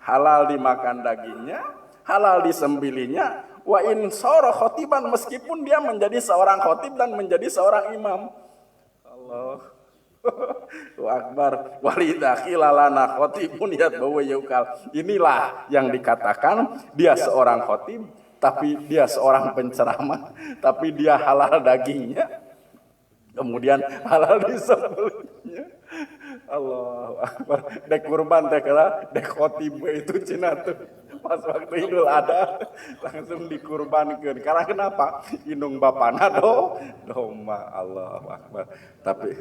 Halal dimakan dagingnya, halal disembelihnya. Wa in sara khotiban, meskipun dia menjadi seorang khotib dan menjadi seorang imam. Allah Akbar. Walidakhilalana khotibun yatbawa yukal. Inilah yang dikatakan dia seorang khotib, tapi dia seorang penceramah, tapi dia halal dagingnya, kemudian halal disembelihnya. Allahu Akbar. Dek kurban teh kala dek khotib itu cenah tuh. Pas waktu Idul Adha langsung dikurbankeun. Karena kenapa? Indung bapana domba. Allahu Akbar. Tapi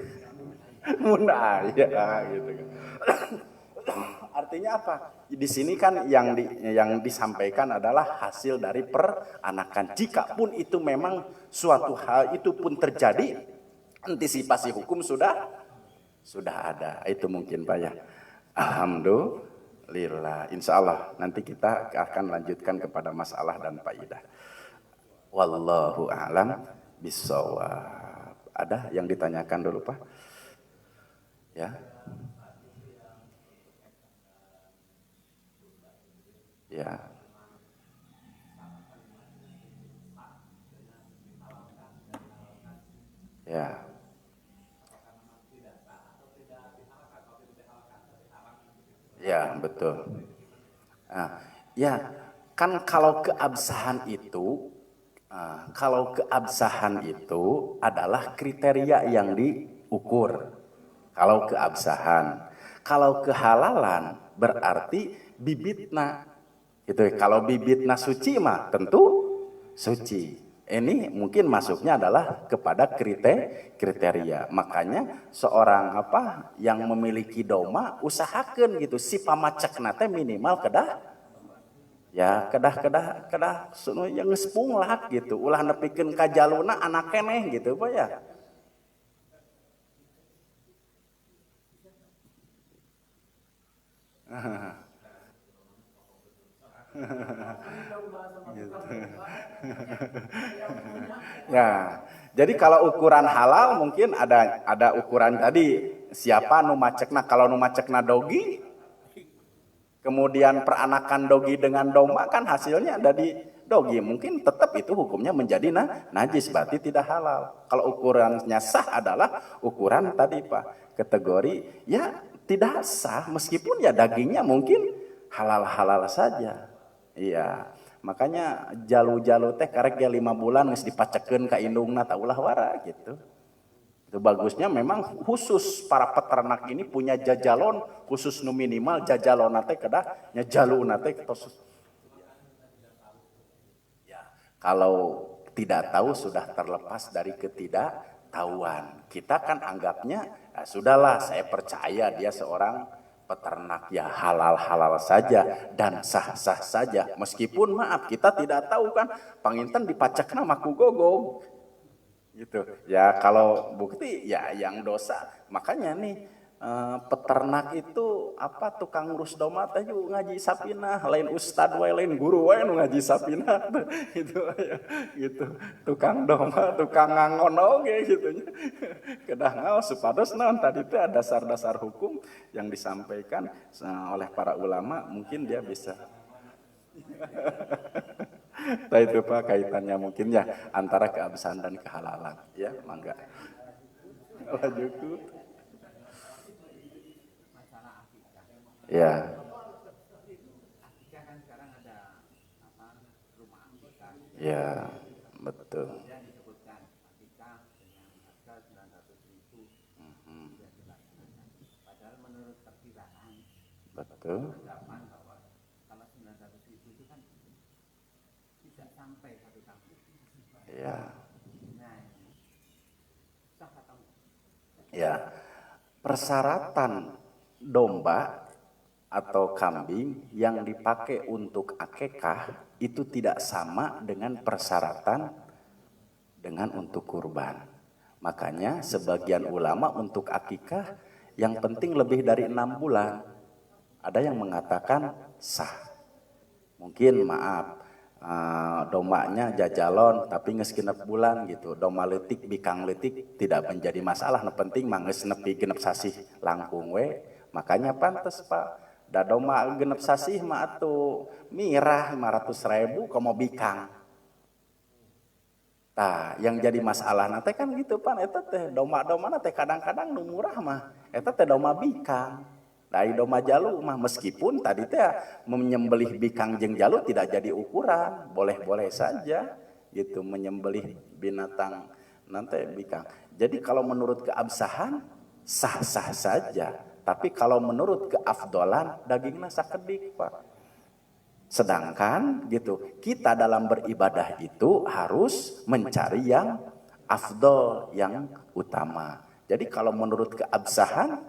mun aya gitu kan. Artinya apa? Di sini kan yang disampaikan adalah hasil dari peranakan. Jikapun itu memang suatu hal itu pun terjadi, antisipasi hukum sudah ada. Itu mungkin Pak ya. Alhamdulillah. Insya Allah nanti kita akan lanjutkan kepada masalah dan faidah. Wallahu a'lam bishawab. Ada yang ditanyakan dulu Pak? Ya. Ya. Ya. Ya, betul. Nah, ya, kan kalau keabsahan itu adalah kriteria yang diukur. Kalau keabsahan, kalau kehalalan berarti bibitna. Gitu. Kalau bibitna suci mah tentu suci. Ini mungkin masuknya adalah kepada kriteria. Makanya seorang yang memiliki doma usahakan gitu si pamacekna teh minimal kedah yang ngespunglah gitu. Ulah nepikeun ka jaluna anak keneh gitu Pak ya. Gitu. Ya, jadi kalau ukuran halal mungkin ada ukuran tadi siapa nu macekna. Kalau nu macekna dogi, kemudian peranakan dogi dengan domba kan hasilnya ada di dogi, mungkin tetap itu hukumnya menjadi najis, berarti tidak halal. Kalau ukurannya sah adalah ukuran tadi Pak, kategori ya tidak sah meskipun ya dagingnya mungkin halal-halal saja. Iya. Makanya jalu-jalu teh karek ya 5 bulan geus dipacekeun ka indungna taulah wara gitu. Itu bagusnya memang khusus para peternak ini punya jajalon khusus nu minimal jajalon teh kedah nya jaluna teh tos. Ya, kalau tidak tahu sudah terlepas dari ketidaktahuan. Kita kan anggapnya ya sudahlah saya percaya dia seorang peternak ya halal-halal saja dan sah-sah saja. Meskipun maaf kita tidak tahu kan panginten dipacekna mah ku gogog. Gitu. Ya kalau bukti ya yang dosa. Makanya nih peternak itu tukang ngurus domba teh ngaji sapina, lain ustad wae lain guru wae nu ngaji sapina gitu ya. Gitu. Tukang domba, tukang ngangon oge gitu nya. Kedah ngaos supados naon tadi teh ada dasar-dasar hukum yang disampaikan oleh para ulama, mungkin dia bisa. Nah itu Pak kaitannya mungkin ya antara keabsahan dan kehalalan. Ya, mangga. Lanjut. Ya. Ya, betul. Betul. Ya. Ya. Persyaratan domba atau kambing yang dipakai untuk akekah itu tidak sama dengan persyaratan dengan untuk kurban. Makanya sebagian ulama untuk akikah yang penting lebih dari 6 bulan. Ada yang mengatakan sah. Mungkin maaf domanya jajalon tapi geus 6 bulan gitu. Doma leutik bikang leutik tidak menjadi masalah. Nu penting mah geus nepi 6 sasih langkung we. Makanya pantes Pak. Da doma 6 sasih mah atuh mirah 500.000 komo bikang. Tah, yang jadi masalah nanti kan gitu Pak, eta teh doma-doma teh kadang-kadang nu murah mah eta teh doma bikang. Dari doma jalu mah meskipun tadi teh menyembelih bikang jeung jalu tidak jadi ukuran, boleh-boleh saja gitu menyembelih binatang nanti bikang. Jadi kalau menurut keabsahan sah-sah saja, tapi kalau menurut keafdolan dagingna sakedik Pak. Sedangkan gitu, kita dalam beribadah itu harus mencari yang afdol, yang utama. Jadi kalau menurut keabsahan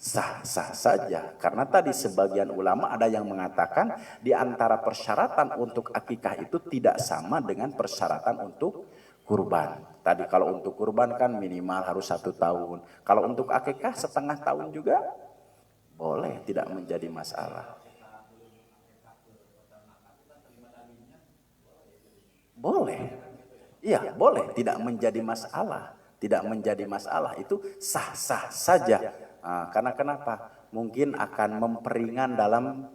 sah-sah saja. Karena tadi sebagian ulama ada yang mengatakan di antara persyaratan untuk akikah itu tidak sama dengan persyaratan untuk kurban. Tadi kalau untuk kurban kan minimal harus 1 tahun. Kalau untuk akikah setengah tahun juga boleh, tidak menjadi masalah. Boleh. Iya, boleh, tidak menjadi masalah. Tidak menjadi masalah, itu sah-sah saja. Karena kenapa? Mungkin akan memperingan dalam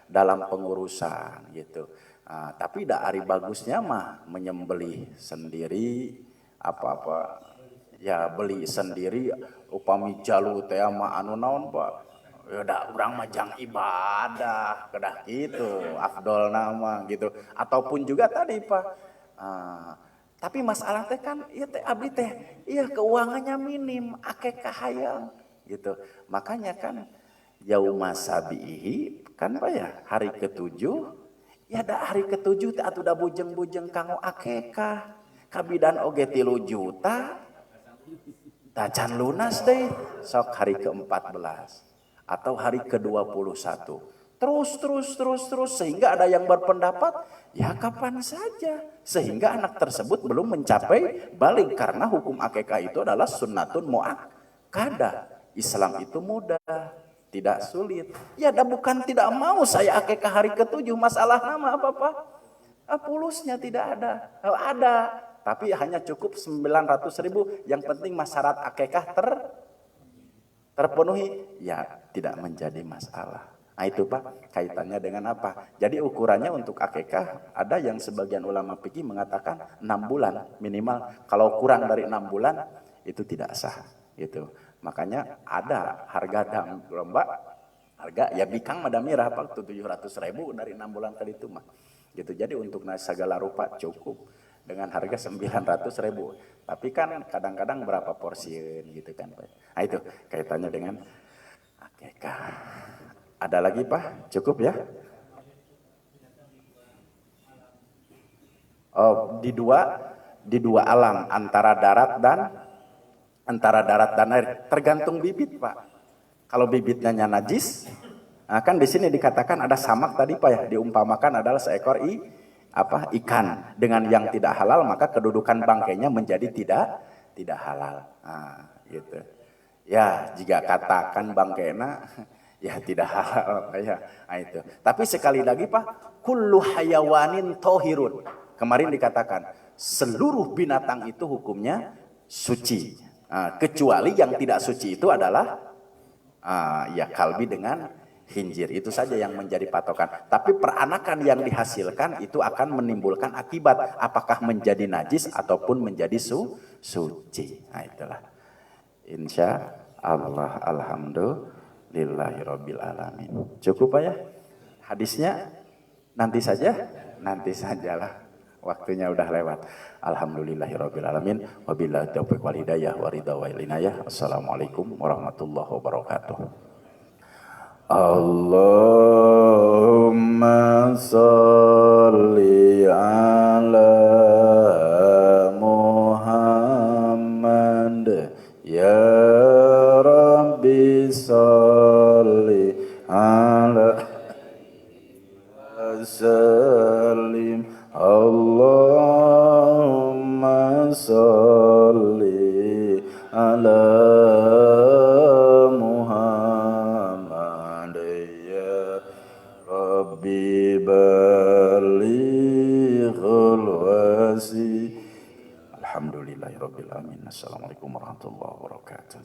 dalam pengurusan gitu. Tapi ari bagusnya mah menyembelih sendiri apa-apa ya beli sendiri upami jalu teh mah anu naon Pak. Ya da urang mah jang ibadah kedah gitu afdol nama gitu ataupun juga tadi Pak tapi masalah teh kan ieu teh abdi teh iya keuangannya minim akekah hayang gitu makanya kan yauma sabihi kan Pak ya hari ketujuh ya da hari ketujuh teh atuh da bujeng-bujeng kanggo akekah kabidan oge 3 juta tacan lunas deh sok hari ke-14 atau hari ke-21 terus sehingga ada yang berpendapat ya kapan saja sehingga anak tersebut belum mencapai balik karena hukum akekah itu adalah sunnatun muakkadah. Islam itu mudah tidak sulit ya dan bukan tidak mau saya akekah hari ke-7 masalah nama apa Pak pulusnya tidak ada tapi hanya cukup 900.000 yang penting masyarakat akekah terpenuhi ya tidak menjadi masalah. Nah itu Pak kaitannya dengan apa? Jadi ukurannya untuk akekah ada yang sebagian ulama fikih mengatakan 6 bulan minimal. Kalau kurang dari 6 bulan itu tidak sah gitu. Makanya ada harga domba harga ya bikang madamirah Pak 700.000 dari 6 bulan tadi itu mah. Gitu. Jadi untuk segala rupa cukup dengan harga 900.000. Tapi kan kadang-kadang berapa porsi gitu kan Pak. Nah itu kaitannya dengan akekah. Ada lagi Pak? Cukup ya? Oh, di dua alam antara darat dan air tergantung bibit Pak. Kalau bibitnya najis, nah kan di sini dikatakan ada samak tadi Pak ya, diumpamakan adalah seekor ikan dengan yang tidak halal maka kedudukan bangkainya menjadi tidak halal. Nah, gitu. Ya, jika katakan bangkainya ya tidak halal ya. Nah, itu. Tapi sekali lagi Pak, kullu hayawanin tohirun. Kemarin dikatakan seluruh binatang itu hukumnya suci. Kecuali yang tidak suci itu adalah ya kalbi dengan khinzir itu saja yang menjadi patokan. Tapi peranakan yang dihasilkan itu akan menimbulkan akibat apakah menjadi najis ataupun menjadi suci. Nah itulah. Insya Allah alhamdulillahirabbil alamin. Cukup Pak ya? Hadisnya nanti sajalah. Waktunya udah lewat. Alhamdulillahirabbil alamin. Wabillahi taufiq wal hidayah wa ridha wal inayah. Assalamualaikum warahmatullahi wabarakatuh. Allahumma salli ala Muhammad ya Rabbi salli ala sallim Allahumma salli ala Alhamdulillahirabbil alamin. Assalamualaikum warahmatullahi wabarakatuh.